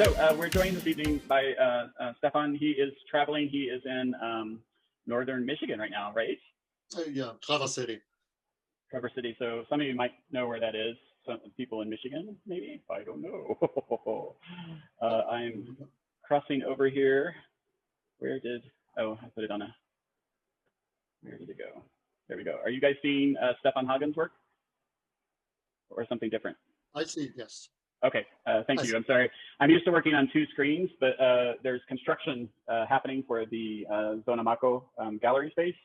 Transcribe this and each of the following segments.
We're joined this evening by Stefan. He is traveling. He is in northern Michigan right now, right? Yeah, Traverse City. Traverse City. So some of you might know where that is. Some people in Michigan, maybe? I don't know. I'm crossing over here. Where did, oh, I put it on a, where did it go? There we go. Are you guys seeing Stefan Hagen's work? Or something different? I see, yes. Okay, thank you. I'm sorry. I'm used to working on two screens, but there's construction happening for the Zona Mako gallery space.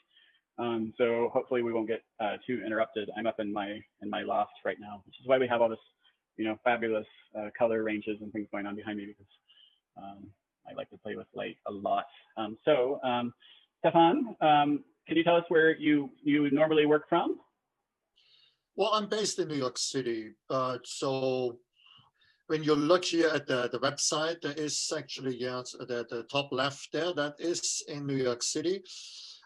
So hopefully we won't get too interrupted. I'm up in my loft right now, which is why we have all this, fabulous color ranges and things going on behind me, because I like to play with light a lot. Stefan, can you tell us where you normally work from? Well, I'm based in New York City, so when you look here at the website, there is actually, yeah, the top left there, that is in New York City.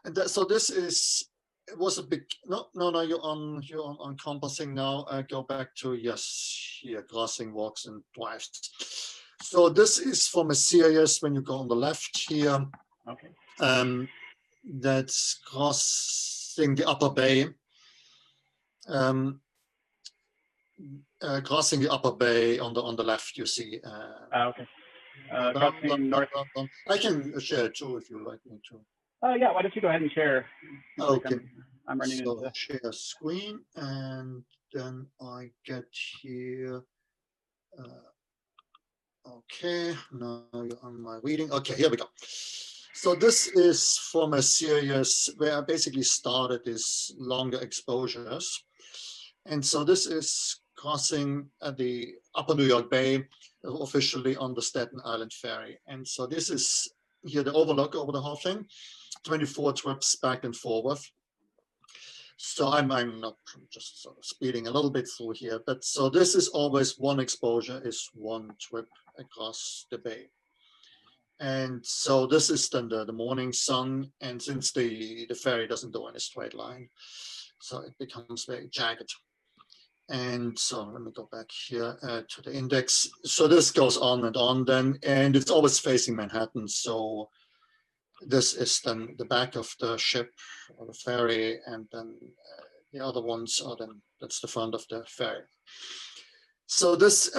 And so this is, it was a big, no, you're on Encompassing now. Go back to, yes, here, crossing walks and drives. So this is from a series, when you go on the left here, okay. That's crossing the Upper Bay. Crossing the Upper Bay on the left, you see. Okay. North. I can share it too if you like me to. Oh yeah, why don't you go ahead and share? Okay. I'm running into share screen, and then I get here. Okay, now you're on my reading. Okay, here we go. So this is from a series where I basically started these longer exposures. And so this is crossing the Upper New York Bay, officially on the Staten Island Ferry. And so this is here the overlook over the whole thing, 24 trips back and forward. So I'm not just sort of speeding a little bit through here, but so this is always one exposure is one trip across the bay. And so this is then the morning sun, and since the ferry doesn't go in a straight line, so it becomes very jagged. And so let me go back here to the index. So this goes on and on then, and it's always facing Manhattan. So this is then the back of the ship or the ferry, and then the other ones are then, that's the front of the ferry. So this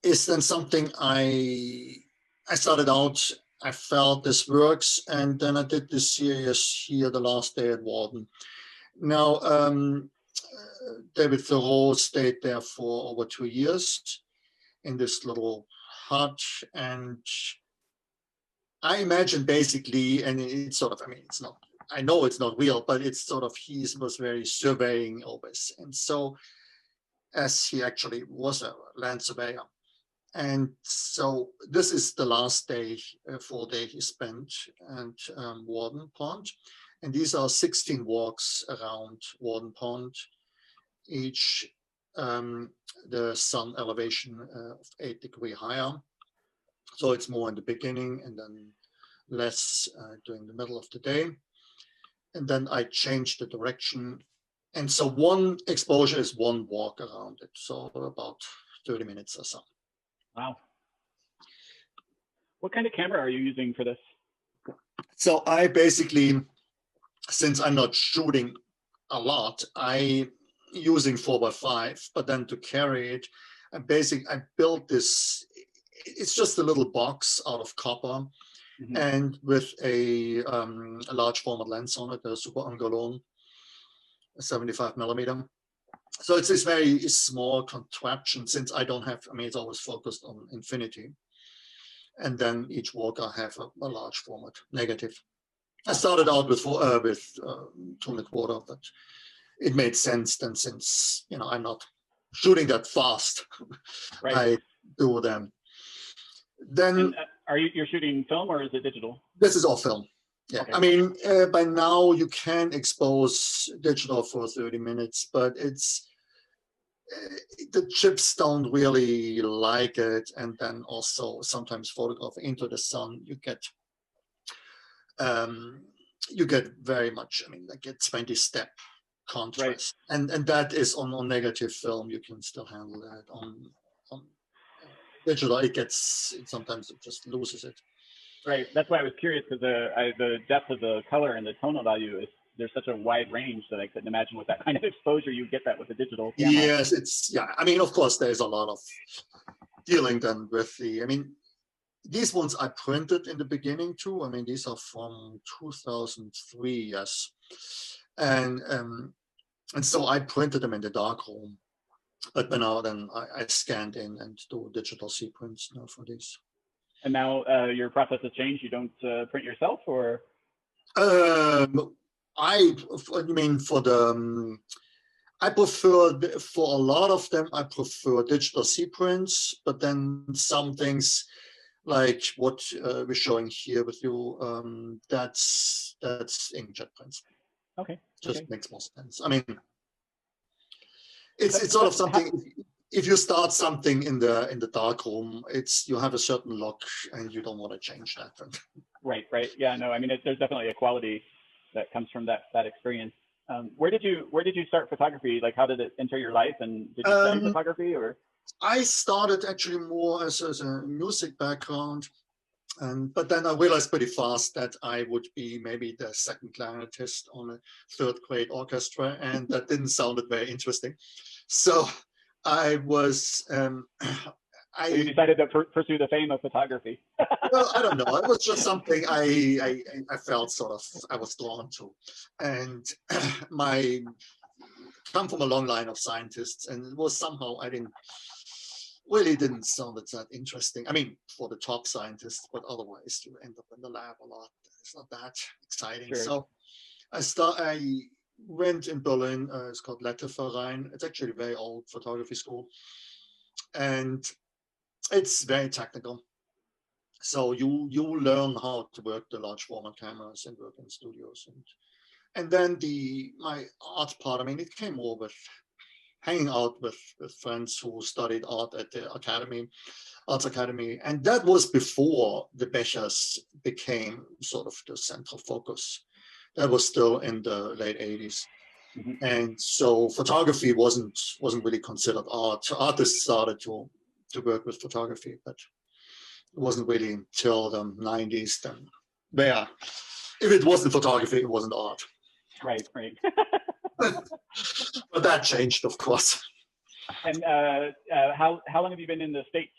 is then something I started out, I felt this works, and then I did this series here the last day at Walden. Now, David Thoreau stayed there for over 2 years in this little hut, and I imagine basically, and it's sort of, I mean, it's not, I know it's not real, but it's sort of, he was very surveying always. And so, as he actually was a land surveyor. And so this is the last day, 4 day he spent at Warden Pond. And these are 16 walks around Warden Pond, each the sun elevation of 8 degrees higher. So it's more in the beginning and then less during the middle of the day. And then I changed the direction. And so one exposure is one walk around it. So about 30 minutes or so. Wow. What kind of camera are you using for this? So I basically, since I'm not shooting a lot, I using 4x5, but then to carry it, I built this, it's just a little box out of copper, and with a large format lens on it, a Super Angolone, a 75mm. So it's this very small contraption, since I don't have, I mean, it's always focused on infinity. And then each walk I have a large format negative. I started out with 2.25, but it made sense then, since, I'm not shooting that fast. Right. I do them. Then you're shooting film, or is it digital? This is all film. Yeah, okay. I mean, by now you can expose digital for 30 minutes, but it's the chips don't really like it. And then also sometimes photograph into the sun, you get very much, I mean, like a 20-step contrast. Right. And that is on negative film, you can still handle that. On digital, sometimes it just loses it. Right. That's why I was curious, because the depth of the color and the tonal value there's such a wide range that I couldn't imagine with that kind of exposure you get that with a digital camera. Yes, I mean, of course, there's a lot of dealing then with these ones I printed in the beginning too. I mean, these are from 2003, yes. And so I printed them in the darkroom. But then I scanned in and do digital sequence now for these. And now your process has changed. You don't print yourself, or? I mean, for the I prefer, for a lot of them, I prefer digital sequence, but then some things like what we're showing here with you, that's inkjet prints. Okay. Just makes more sense. I mean, it's sort of something. If you start something in the dark room, you have a certain look, and you don't want to change that. Right. Yeah. No. I mean, there's definitely a quality that comes from that experience. Where did you start photography? Like, how did it enter your life? And did you study photography, or? I started actually more as a music background, but then I realized pretty fast that I would be maybe the second clarinetist on a third grade orchestra, and that didn't sound very interesting. So I was. So you decided to pursue the fame of photography. Well, I don't know. It was just something I felt sort of I was drawn to, and come from a long line of scientists, and it was somehow really didn't sound that interesting. I mean, for the top scientists, but otherwise you end up in the lab a lot. It's not that exciting. Sure. So I went in Berlin. It's called Letteverein. It's actually a very old photography school, and it's very technical. So you learn how to work the large format cameras and work in studios, and then my art part. I mean, it came more with hanging out with friends who studied art at the Arts Academy, and that was before the Bechers became sort of the central focus. That was still in the late 80s. Mm-hmm. And so photography wasn't really considered art. Artists started to work with photography, but it wasn't really until the 90s then. If it wasn't photography, it wasn't art. Right. But that changed, of course. And how long have you been in the States,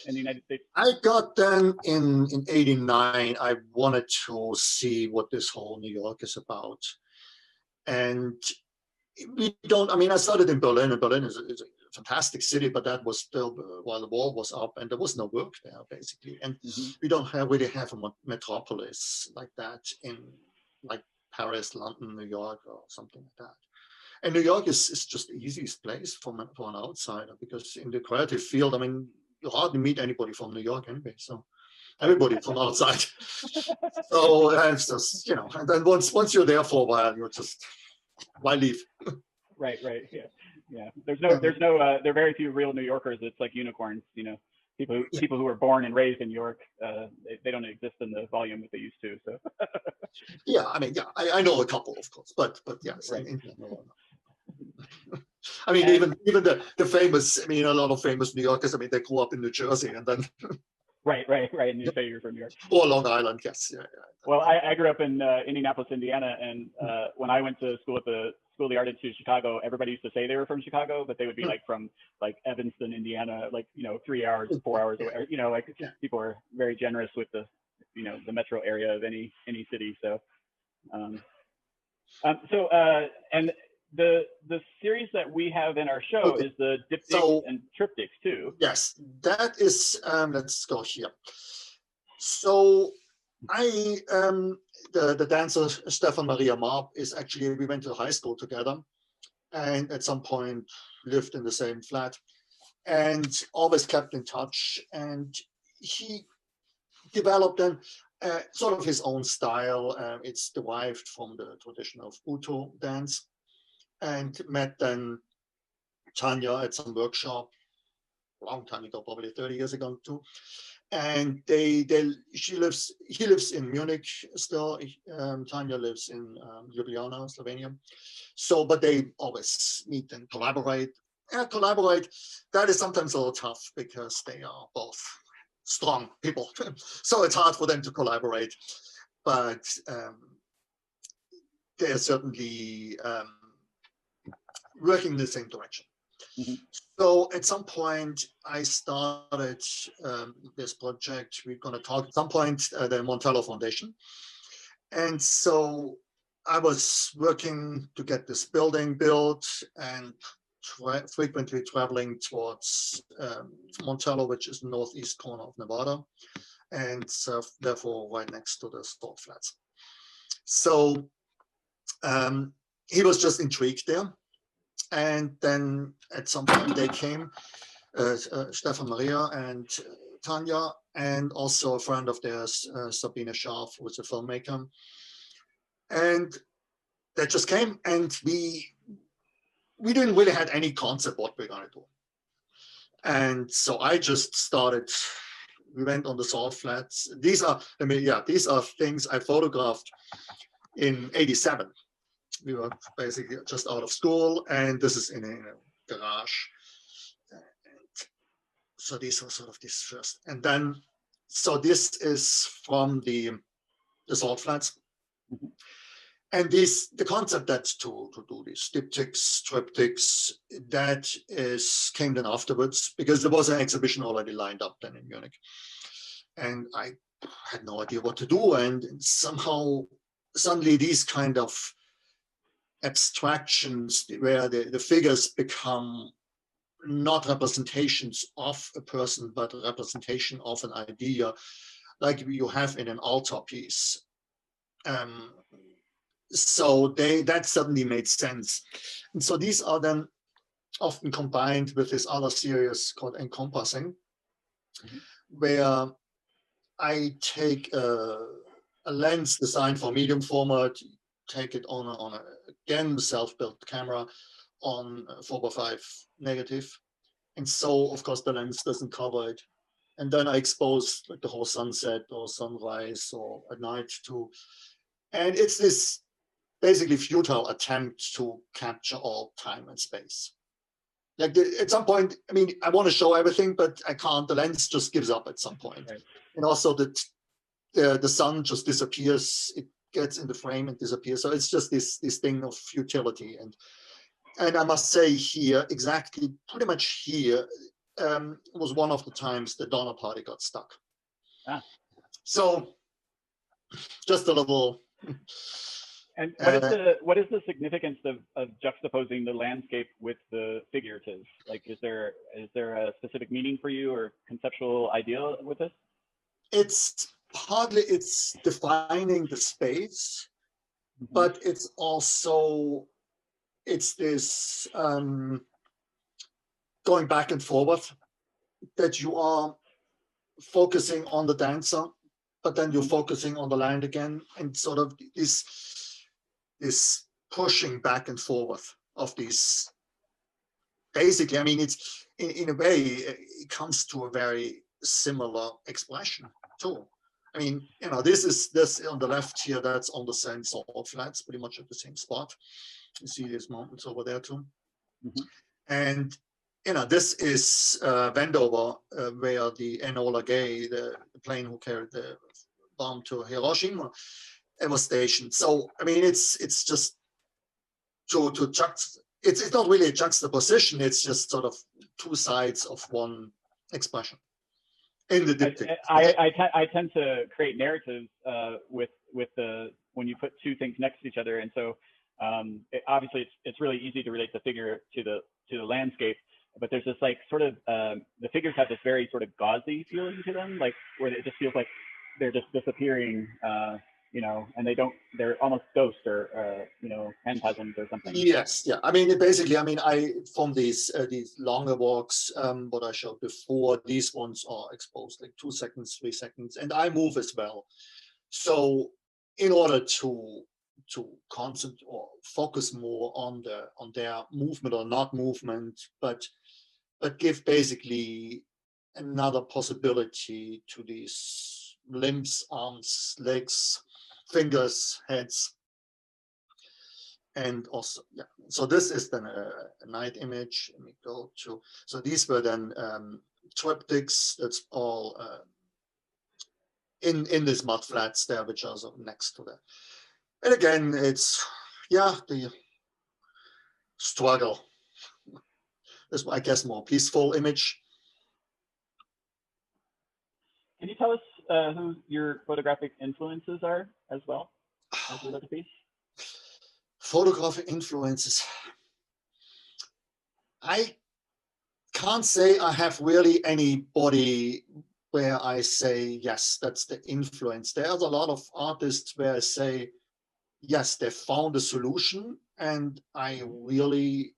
in the United States? I got then in '89. I wanted to see what this whole New York is about, and I started in Berlin, and Berlin is a fantastic city, but that was still while the wall was up, and there was no work there basically, and we don't really have a metropolis like that in like Paris, London, New York, or something like that. And New York is just the easiest place for an outsider, because in the creative field, I mean, you hardly meet anybody from New York anyway. So everybody from outside. So it's just, and then once you're there for a while, you're just, why leave? Right. Yeah. There are very few real New Yorkers. It's like unicorns, people who were born and raised in New York, they don't exist in the volume that they used to. So. I know a couple, of course, but yes, right. I mean, even the famous, a lot of famous New Yorkers, they grew up in New Jersey and then. Right. And you say you're from New York. Or Long Island, yes. Yeah. Well, I grew up in Indianapolis, Indiana, and when I went to school at the School of the Art Institute of Chicago, everybody used to say they were from Chicago, but they would be from Evanston, Indiana, 3 hours, 4 hours away. People are very generous with the metro area of any city. So, and the series that we have in our show is the diptychs and triptychs too. Yes, that is. Let's go here. So the dancer Stefan Maria Marb is actually, we went to high school together, and at some point lived in the same flat, and always kept in touch. And he developed then sort of his own style. It's derived from the tradition of Foto dance, and met then Tanya at some workshop a long time ago, probably 30 years ago too. And he lives in Munich still. Tanya lives in Ljubljana, Slovenia. So, but they always meet and collaborate. collaborate. That is sometimes a little tough because they are both strong people. So it's hard for them to collaborate. But they're certainly working in the same direction. Mm-hmm. So at some point, I started this project. We're going to talk at some point, the Montello Foundation. And so I was working to get this building built and frequently traveling towards Montello, which is the northeast corner of Nevada, and therefore right next to the salt flats. So he was just intrigued there. And then at some point they came, Stefan Maria and Tanya, and also a friend of theirs, Sabine Scharf, who was a filmmaker. And they just came, and we didn't really have any concept what we're going to do. And so I just started, we went on the salt flats. These are things I photographed in '87. We were basically just out of school, and this is in a garage. And so these were sort of this first. And then, so this is from the salt flats. Mm-hmm. And the concept that's to do these diptychs, triptychs, that came then afterwards, because there was an exhibition already lined up then in Munich. And I had no idea what to do. And somehow, suddenly these kind of abstractions where the figures become not representations of a person, but a representation of an idea, like you have in an altarpiece. So that suddenly made sense. And so these are then often combined with this other series called Encompassing, mm-hmm. where I take a lens designed for medium format, take it on a again self-built camera on 4x5 negative, and so of course the lens doesn't cover it, and then I expose like the whole sunset or sunrise or at night too, and it's this basically futile attempt to capture all time and space. Like at some point, I mean, I want to show everything, but I can't. The lens just gives up at some point, right. And also the sun just disappears. It gets in the frame and disappears. So it's just this thing of futility. And I must say here, exactly, pretty much here, was one of the times the Donner Party got stuck. Ah. So just a little. And what is the significance of juxtaposing the landscape with the figurative? Like, is there a specific meaning for you or conceptual idea with this? It's defining the space, mm-hmm. but it's this going back and forward, that you are focusing on the dancer, but then you're focusing on the land again, and sort of this pushing back and forth of these. Basically, I mean, it's in a way it comes to a very similar expression too. I mean, you know, this on the left here, that's on the same salt flats, pretty much at the same spot. You see these mountains over there too. Mm-hmm. And you know, this is Wendover, where the Enola Gay, the plane who carried the bomb to Hiroshima, it was stationed. So I mean, it's just it's not really a juxtaposition. It's just sort of two sides of one expression. In the diptych. I tend to create narratives with when you put two things next to each other, and so obviously it's really easy to relate the figure to the landscape, but there's this like sort of the figures have this very sort of gauzy feeling to them, like where it just feels like they're just disappearing, you know, and they're almost ghosts or you know, phantasms or something. Yes, yeah. I mean, basically, I mean, from these longer walks, what I showed before, these ones are exposed like 2 seconds, 3 seconds, and I move as well. So in order to concentrate or focus more on their movement or not movement, but give basically another possibility to these limbs, arms, legs, fingers, heads. And also, yeah, so this is then a night image. Let me go to, so these were then triptychs. That's all in these mud flats there, which are sort of next to that. And again, it's, yeah, the struggle. This, I guess, more peaceful image. Can you tell us who your photographic influences are as well as you look at these? Photographic influences. I can't say I have really anybody where I say, yes, that's the influence. There's a lot of artists where I say, yes, they found a solution, and I really,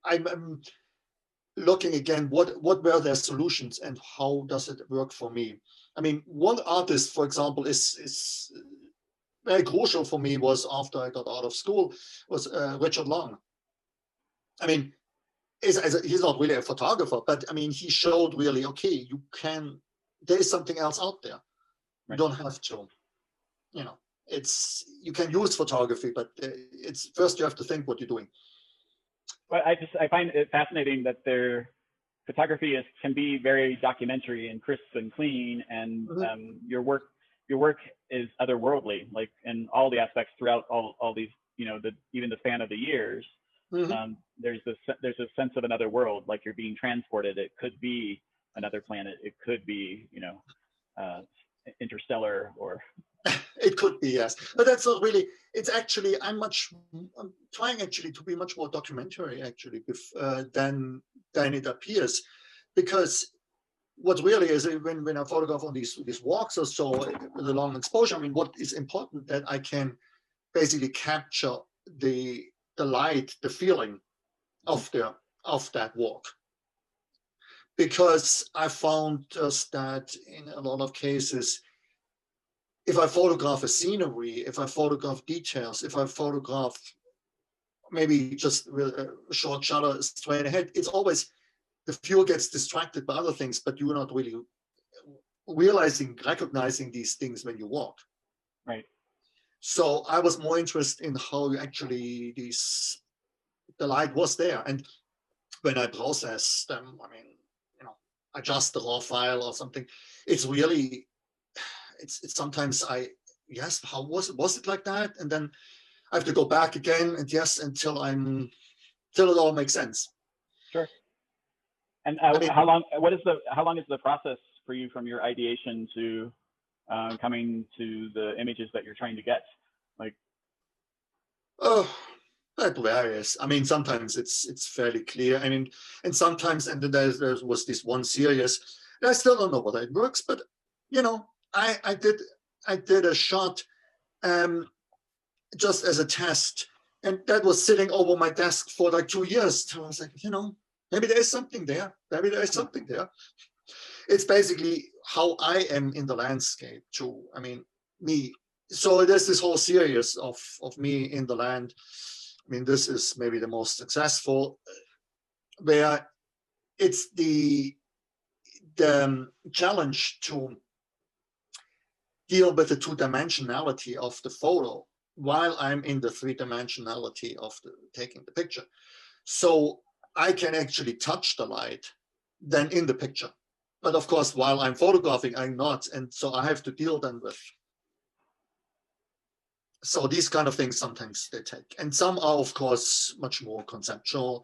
I'm looking again, what were their solutions and how does it work for me? I mean, one artist, for example, is very crucial for me, was after I got out of school, was Richard Long. I mean, he's not really a photographer, but I mean, he showed really, okay, you can, there is something else out there. You don't have to, you know, you can use photography, but it's first you have to think what you're doing. Well, I find it fascinating that their photography can be very documentary and crisp and clean, and your work is otherworldly, like in all the aspects throughout all these, you know, even the span of the years. There's a sense of another world, like you're being transported. It could be another planet. It could be, you know, interstellar, or it could be, yes, but that's not really. It's actually I'm trying actually to be much more documentary actually than it appears, because what really is, when I photograph on these walks or so with a long exposure, I mean, what is important that I can basically capture the light, the feeling of that walk. Because I found just that in a lot of cases, if I photograph a scenery, if I photograph details, if I photograph maybe just with a short shutter straight ahead, it's always, the viewer gets distracted by other things, but you're not really recognizing these things when you walk. Right. So I was more interested in how actually the light was there. And when I process them, I mean, you know, adjust the raw file or something, it's really, it's sometimes yes, how was it like that? And then I have to go back again, and yes, until it all makes sense. Sure. And I mean, how long is the process for you from your ideation to coming to the images that you're trying to get? Like, oh, that varies. I mean, sometimes it's fairly clear. I mean, and sometimes, and then there was this one series, and I still don't know whether it works, but you know, I did a shot just as a test, and that was sitting over my desk for like 2 years. So I was like, you know, maybe there is something there. Maybe there is something there. It's basically how I am in the landscape too. I mean, me. So there's this whole series of me in the land. I mean, this is maybe the most successful, where it's the challenge to deal with the two-dimensionality of the photo while I'm in the three-dimensionality of taking the picture. So I can actually touch the light then in the picture. But of course, while I'm photographing, I'm not. And so I have to deal then with. So these kind of things sometimes they take. And some are, of course, much more conceptual,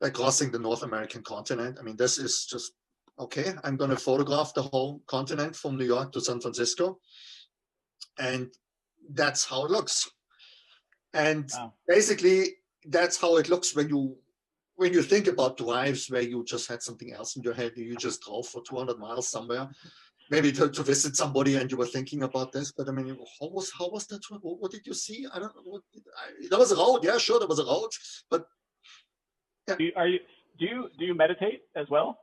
like crossing the North American continent. I mean, this is just, okay, I'm going to photograph the whole continent from New York to San Francisco. And that's how it looks. And basically, that's how it looks when you think about drives where you just had something else in your head. You just drove for 200 miles somewhere, maybe to visit somebody, and you were thinking about this. But I mean, how was that? What did you see? I don't know. There was a road. Yeah, sure, there was a road. But yeah. Do you meditate as well?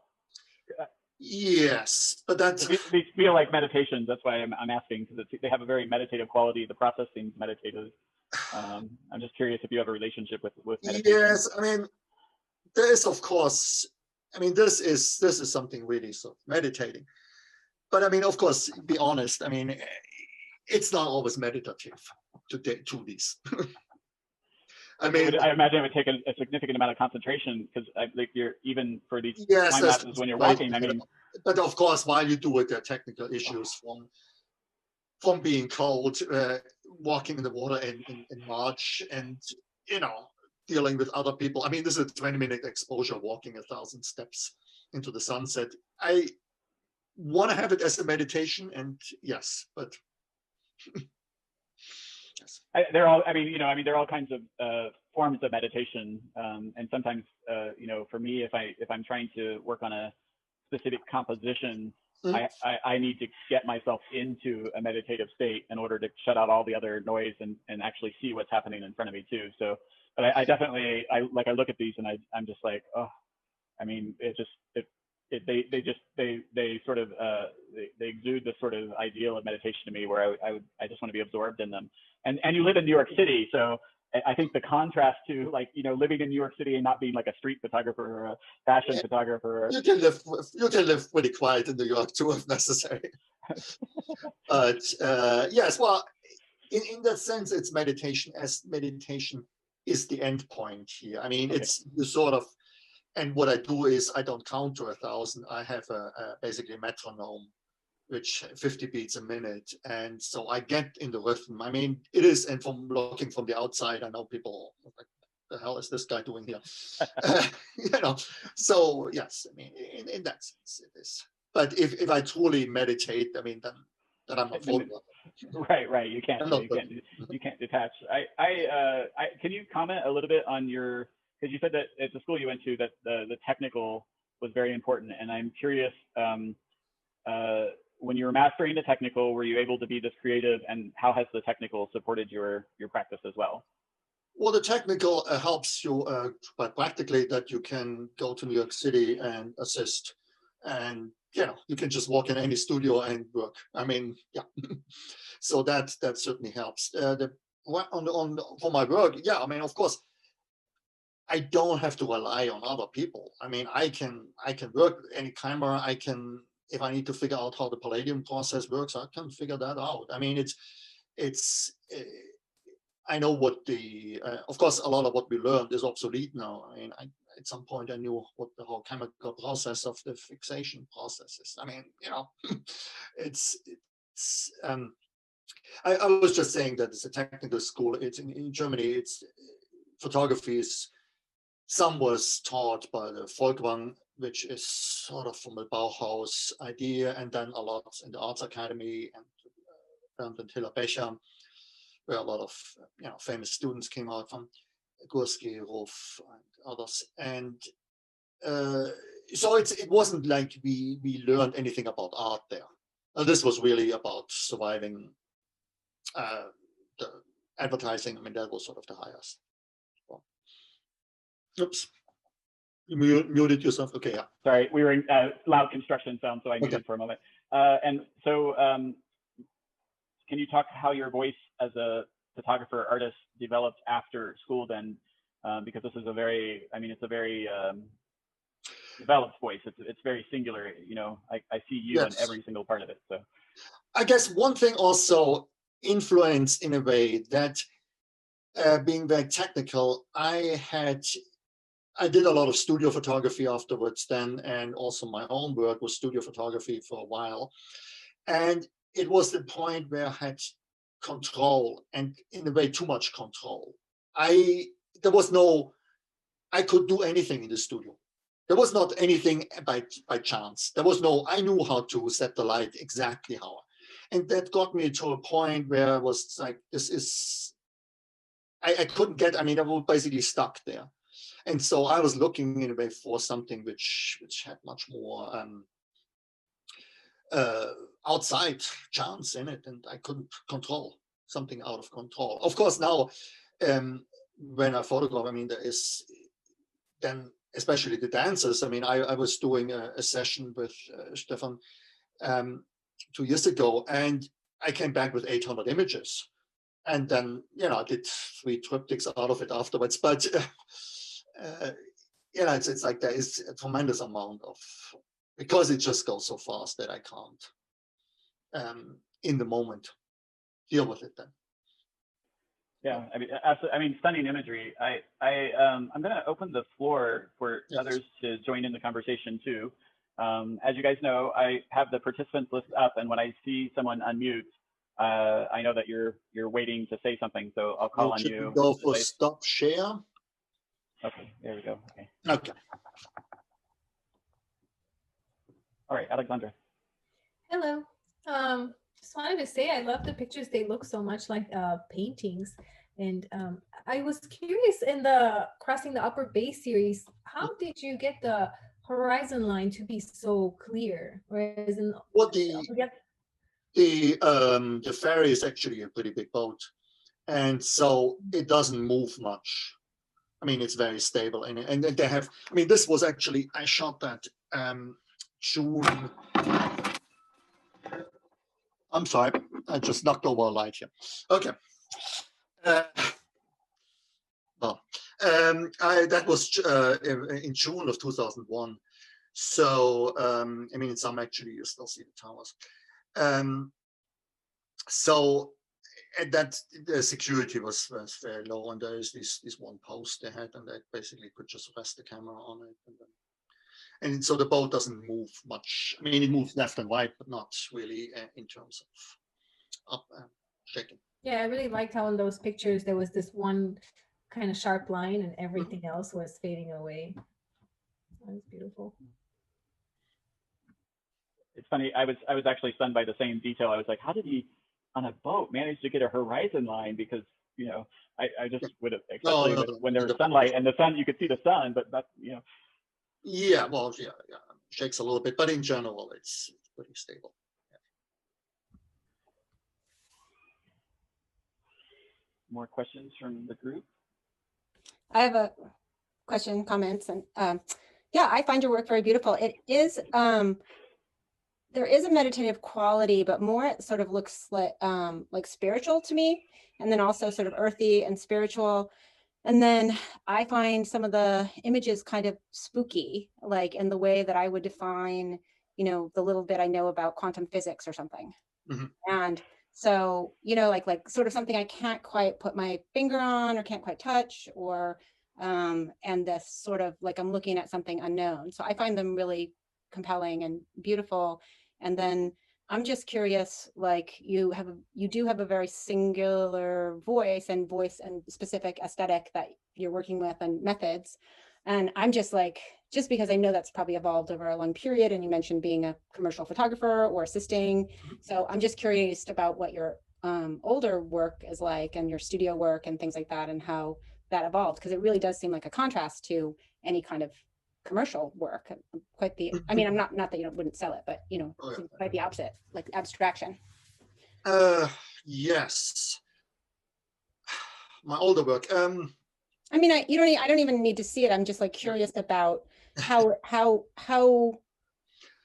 Yes, but that's. These feel like meditations. That's why I'm asking, because they have a very meditative quality. The process seems meditative. I'm just curious if you have a relationship with meditation. Yes, I mean, there is, of course. I mean, this is something really sort of meditating. But I mean, of course, be honest. I mean, it's not always meditative. to do these. I imagine it would take a significant amount of concentration, because like you're even for these time lapses when you're walking. I mean, but of course, while you do it, there are technical issues from being cold, walking in the water in March, and dealing with other people. I mean, this is a 20-minute exposure, walking 1,000 steps into the sunset. I want to have it as a meditation, and yes, but. Yes. They're all. I mean, there are all kinds of forms of meditation, and sometimes, for me, if I'm trying to work on a specific composition, I need to get myself into a meditative state in order to shut out all the other noise and actually see what's happening in front of me too. So, but I definitely I look at these and I'm just like, oh, I mean, they sort of they exude this sort of ideal of meditation to me, where I just want to be absorbed in them. And you live in New York City, so I think the contrast to living in New York City and not being like a street photographer or a fashion photographer. You can live pretty quiet in New York too, if necessary. But yes, well, in that sense, it's meditation, as meditation is the end point here. I mean, it's the sort of. And what I do is I don't count to 1,000. I have basically a metronome, which 50 beats a minute. And so I get in the rhythm. I mean, it is, and from looking from the outside, I know people like, the hell is this guy doing here? So yes, I mean, in that sense it is. But if I truly meditate, I mean, then I'm a photographer. Right. You can't detach. Can you comment a little bit on your, because you said that at the school you went to that the technical was very important, and I'm curious, when you were mastering the technical, were you able to be this creative, and how has the technical supported your practice as well? Well, the technical helps you but practically that you can go to New York City and assist, and you can just walk in any studio and work. I mean, yeah. So that certainly helps. For my work, yeah. I mean, of course, I don't have to rely on other people. I mean, I can work with any camera. I can, if I need to figure out how the Palladium process works, I can figure that out. I mean, I know what of course, a lot of what we learned is obsolete now. I mean, at some point I knew what the whole chemical process of the fixation process is. I mean, I was just saying that it's a technical school. It's in Germany. It's photography is. Some was taught by the Volkwang, which is sort of from the Bauhaus idea, and then a lot in the Arts Academy and in Hiller Becher, where a lot of famous students came out from, Gursky, Ruff, and others. And so it wasn't like we learned anything about art there. This was really about surviving the advertising. I mean, that was sort of the highest. Oops, you muted yourself. Okay, yeah. Sorry, we were in loud construction sound, so I muted for a moment. And so, can you talk how your voice as a photographer artist developed after school then? Because this is it's a very developed voice. It's very singular. I see you in every single part of it. So, I guess one thing also influenced in a way that being very technical, I did a lot of studio photography afterwards then, and also my own work was studio photography for a while. And it was the point where I had control, and in a way too much control. I could do anything in the studio. There was not anything by chance. I knew how to set the light exactly how. And that got me to a point where I was like, I couldn't get, I was basically stuck there. And so I was looking in a way for something which had much more outside chance in it, and I couldn't control something out of control. Of course, now when I photograph, there is then especially the dancers. I was doing a session with Stefan 2 years ago, and I came back with 800 images, and then I did 3 triptychs out of it afterwards, but. It's like there is a tremendous amount of, because it just goes so fast that I can't in the moment deal with it then. Yeah, I mean, absolutely. I mean, stunning imagery. I'm going to open the floor for others to join in the conversation too. As you guys know, I have the participants list up, and when I see someone unmute, I know that you're waiting to say something, so I'll call on you. Go for stop share. Okay, there we go. Okay. Okay. All right, Alexandra. Hello. Just wanted to say I love the pictures. They look so much like paintings. And I was curious, in the Crossing the Upper Bay series, how did you get the horizon line to be so clear? Whereas in the ferry is actually a pretty big boat, and so it doesn't move much. I mean, it's very stable, and they have. I mean, this was actually, I shot that June. I'm sorry, I just knocked over a light here. Okay. That was in June of 2001. So, I mean, in some actually you still see the towers. So, and that the security was very low, and there is this one post they had, and they basically could just rest the camera on it, and so the boat doesn't move much. I mean, it moves left and right, but not really in terms of up shaking. Yeah, I really liked how in those pictures there was this one kind of sharp line, and everything else was fading away. That was beautiful. It's funny. I was actually stunned by the same detail. I was like, how did he on a boat manage to get a horizon line? Because I just would have, especially when there was sunlight and the sun, you could see the sun, but that Yeah, well, yeah, shakes a little bit, but in general, it's pretty stable. Yeah. More questions from the group? I have a question, comments, and yeah, I find your work very beautiful. It is, there is a meditative quality, but more it sort of looks like spiritual to me, and then also sort of earthy and spiritual. And then I find some of the images kind of spooky, like in the way that I would define, the little bit I know about quantum physics or something. Mm-hmm. And so, like sort of something I can't quite put my finger on or can't quite touch, or, and this sort of like I'm looking at something unknown. So I find them really compelling and beautiful. And then I'm just curious, like you do have a very singular voice and specific aesthetic that you're working with and methods. And I'm just like, just because I know that's probably evolved over a long period, and you mentioned being a commercial photographer or assisting. So I'm just curious about what your older work is like, and your studio work and things like that, and how that evolved, because it really does seem like a contrast to any kind of commercial work. Quite the, I mean, I'm not that you wouldn't sell it, but quite the opposite, like abstraction. Yes, my older work. I mean, I don't even need to see it. I'm just like curious about how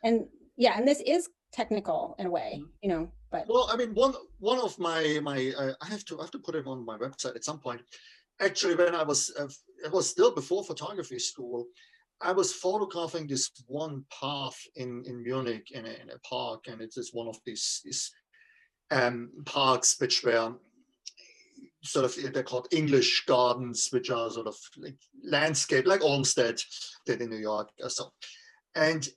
and yeah, and this is technical in a way, but well, I mean, one of my I have to put it on my website at some point. Actually, when it was still before photography school, I was photographing this one path in Munich in a park, and it is one of these parks which were sort of, they're called English gardens, which are sort of like landscape, like Olmsted did in New York or so. And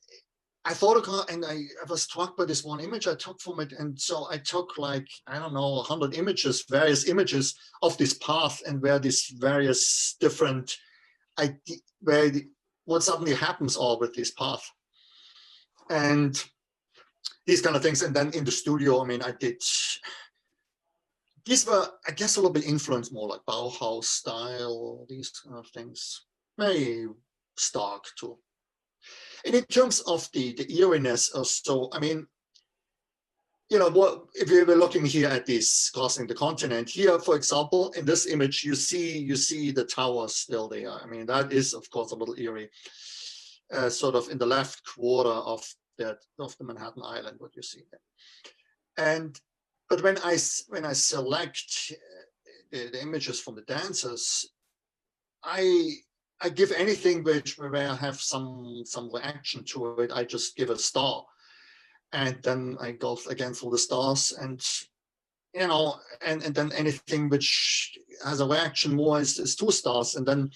I photographed, and I was struck by this one image I took from it. And so I took like, I don't know, 100 images, various images of this path, and where these various different, what suddenly happens all with this path. And these kind of things. And then in the studio, I mean, I did, these were, I guess, a little bit influenced more like Bauhaus style, these kind of things. Very stark too. And in terms of the eeriness or so, I mean, what if we were looking here at this crossing the continent here, for example, in this image, you see the tower still there. I mean, that is of course a little eerie, sort of in the left quarter of the Manhattan Island, what you see there. But when I select the images from the dancers, I give anything where I have some reaction to it, I just give a star. And then I go again through the stars, and and then anything which has a reaction more is 2 stars, and then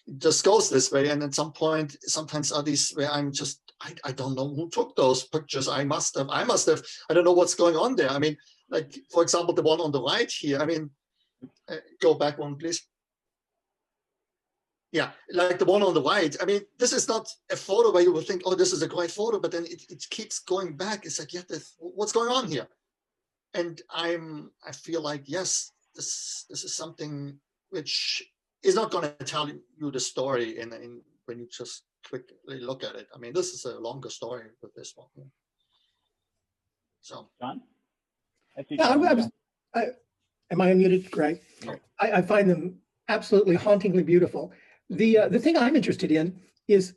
it just goes this way. And at some point, sometimes are these where I'm just, I don't know who took those pictures. I must have, I don't know what's going on there. I mean, like, for example, the one on the right here, I mean, go back one, please. Yeah, like the one on the right. I mean, this is not a photo where you would think, oh, this is a great photo, but then it keeps going back. It's like, yeah, what's going on here? And I feel like, yes, this is something which is not going to tell you the story in when you just quickly look at it. I mean, this is a longer story with this one. Yeah. So, John? Yeah, am I unmuted? Great. I find them absolutely hauntingly beautiful. The thing I'm interested in is,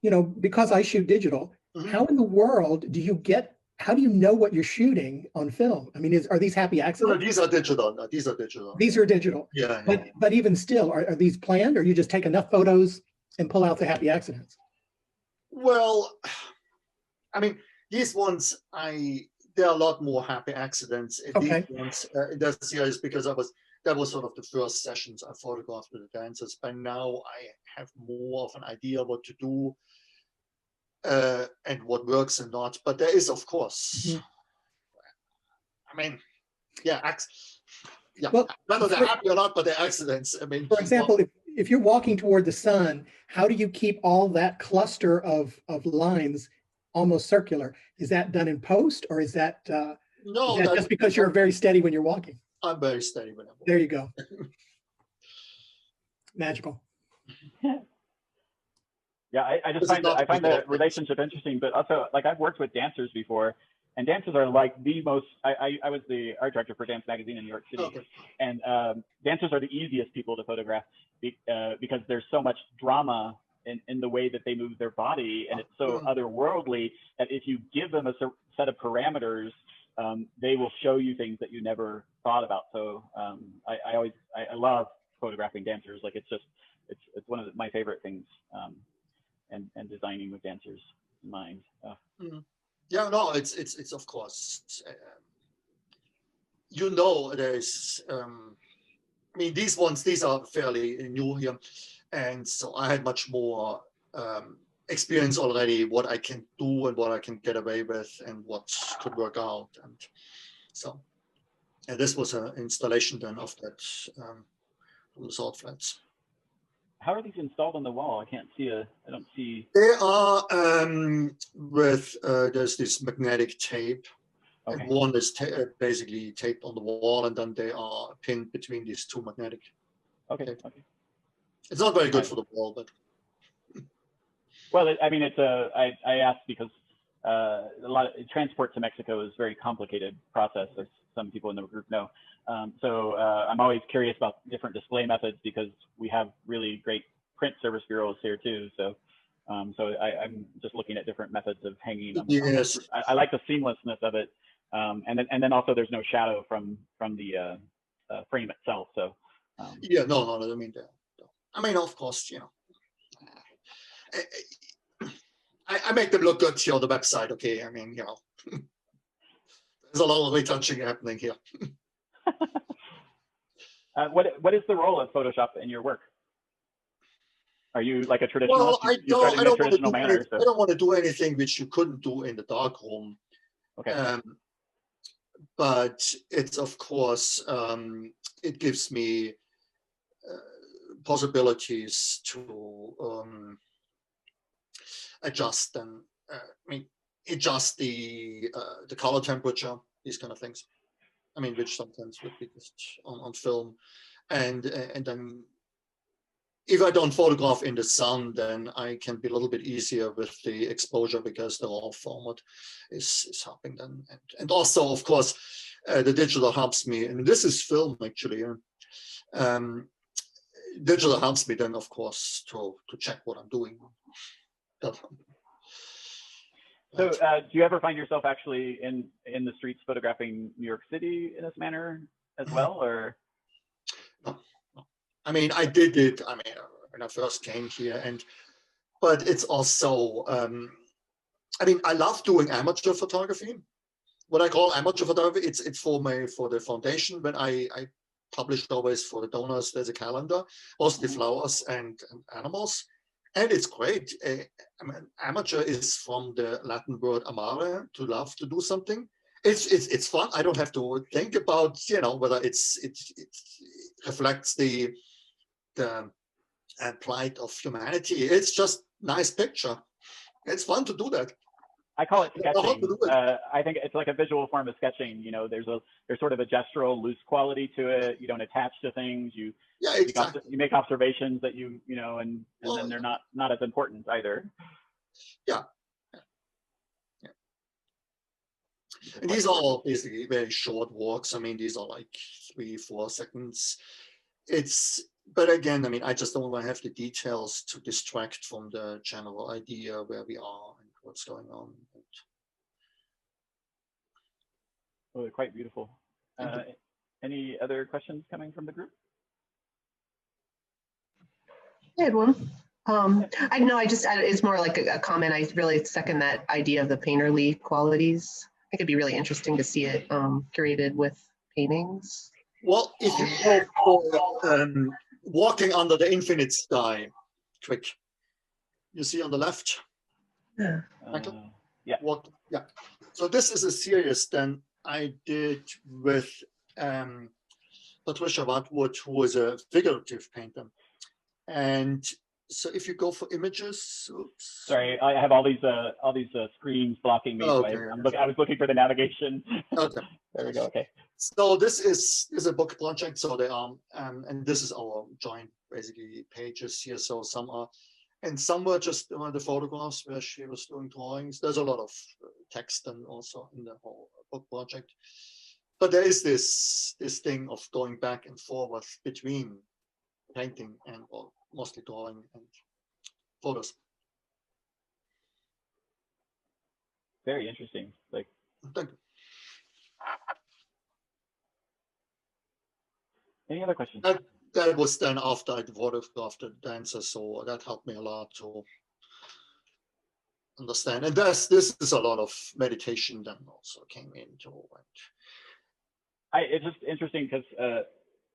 you know, because I shoot digital, how in the world do you get, how do you know what you're shooting on film? I mean, are these happy accidents? No, these are digital. No, these are digital. These are digital. Yeah. But even still, are these planned, or you just take enough photos and pull out the happy accidents? Well, I mean, these ones, there are a lot more happy accidents. Okay. These ones in that series, because that was sort of the first sessions I photographed with the dancers. By now, I have more of an idea what to do and what works and not. But there is, of course, I mean, yeah, well, whether they're happy or not, but they're accidents. I mean, for example, if you're walking toward the sun, how do you keep all that cluster of lines almost circular? Is that done in post, or is that no? Is that just because you're very steady when you're walking? I'm very steady when I'm walking. There you go. Magical. Yeah, I just find the relationship interesting, but also, like, I've worked with dancers before, and dancers are like the most, I was the art director for Dance Magazine in New York City, and dancers are the easiest people to photograph because there's so much drama in the way that they move their body, and it's so otherworldly that if you give them a set of parameters, they will show you things that you never thought about. So I love photographing dancers. Like, it's one of my favorite things, and designing with dancers in mind. Yeah, no, it's of course, you know, there's, I mean, these are fairly new here. And so I had much more experience already, what I can do and what I can get away with and what could work out. And so, and this was an installation then of that from the salt flats. How are these installed on the wall? I don't see. They are with, there's this magnetic tape. Okay. And one is basically taped on the wall, and then they are pinned between these 2 magnetic. Okay. It's not very good for the wall, but. Well, I mean, I asked because transport to Mexico is a very complicated process, as some people in the group know. So I'm always curious about different display methods, because we have really great print service bureaus here too. So I'm just looking at different methods of hanging them. Yes. I like the seamlessness of it, and then also there's no shadow from the frame itself. So yeah, no, I mean, of course, you know, I make them look good here on the website. Okay, I mean, you know, there's a lot of retouching happening here. What is the role of Photoshop in your work? Are you like a traditionalist? Well, I don't want to do anything which you couldn't do in the darkroom. Okay. But it's, of course, it gives me possibilities to adjust and adjust the color temperature, these kind of things. I mean, which sometimes would be just on film, and then if I don't photograph in the sun, then I can be a little bit easier with the exposure, because the raw format is helping them, and also, of course, the digital helps me, and this is film actually. Digital helps me then, of course, to check what I'm doing. So do you ever find yourself actually in the streets photographing New York City in this manner as well, or? No. I mean, I did it, I mean, when I first came here, but it's also, I mean, I love doing amateur photography. What I call amateur photography, it's for the foundation when I published always for the donors. There's a calendar, mostly flowers and animals. And it's great. I mean, amateur is from the Latin word amare, to love, to do something. It's fun. I don't have to think about, you know, whether it reflects the plight of humanity. It's just nice picture. It's fun to do that. I call it sketching. I think it's like a visual form of sketching. You know, there's sort of a gestural, loose quality to it. You don't attach to things. You make observations that you know, and then they're not as important either. Yeah. And these are all basically very short walks. I mean, these are like 3-4 seconds. But again, I mean, I just don't want to have the details to distract from the general idea where we are and what's going on. Oh, they're quite beautiful. Any other questions coming from the group? I had one. I know it's more like a comment. I really second that idea of the painterly qualities. I think it'd be really interesting to see it curated with paintings. Well, if you go for walking under the infinite sky, quick. You see on the left? Yeah. Michael? Yeah. Yeah. So this is a series then I did with Patricia Watwood, who is a figurative painter. And so if you go for images, oops. Sorry, I have all these screens blocking me. Okay. So I was looking for the navigation. Okay. There we go. Okay. So this is a book project. So they are, and this is our joint basically pages here. So some were just the photographs where she was doing drawings. There's a lot of text and also in the whole book project. But there is this thing of going back and forth between painting and mostly drawing and photos. Very interesting. Like. Thank you. Any other questions? That was then after I photographed the dancer, so that helped me a lot to understand. And this is a lot of meditation then also came into it. It's just interesting because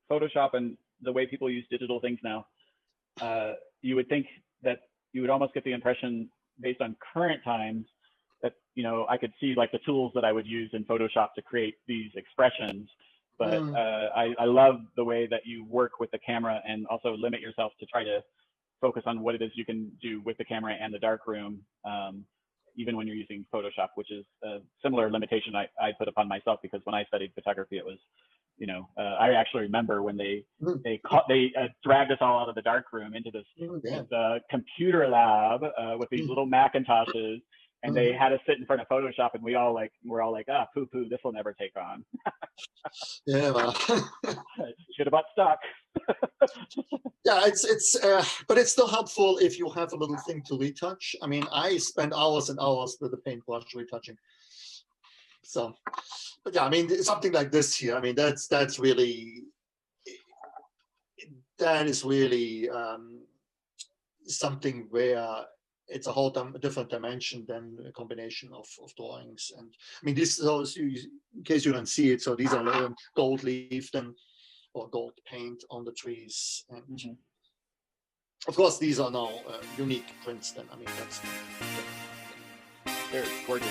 Photoshop and the way people use digital things now, you would think that you would almost get the impression based on current times that, you know, I could see like the tools that I would use in Photoshop to create these expressions. But I love the way that you work with the camera and also limit yourself to try to focus on what it is you can do with the camera and the darkroom, even when you're using Photoshop, which is a similar limitation I put upon myself, because when I studied photography, it was, you know, I actually remember when they dragged us all out of the darkroom into this computer lab with these little Macintoshes. And they had us sit in front of Photoshop, and we're all like, poo, this will never take on. Yeah, well. Should have bought stock. Yeah, but it's still helpful if you have a little thing to retouch. I mean, I spend hours and hours with the paintbrush retouching. So, but yeah, I mean, something like this here. I mean, that is really something where it's a whole different dimension than a combination of drawings. And I mean, this is, in case you don't see it, so these are gold leaf or gold paint on the trees. And of course, these are now unique prints then. I mean, they're gorgeous.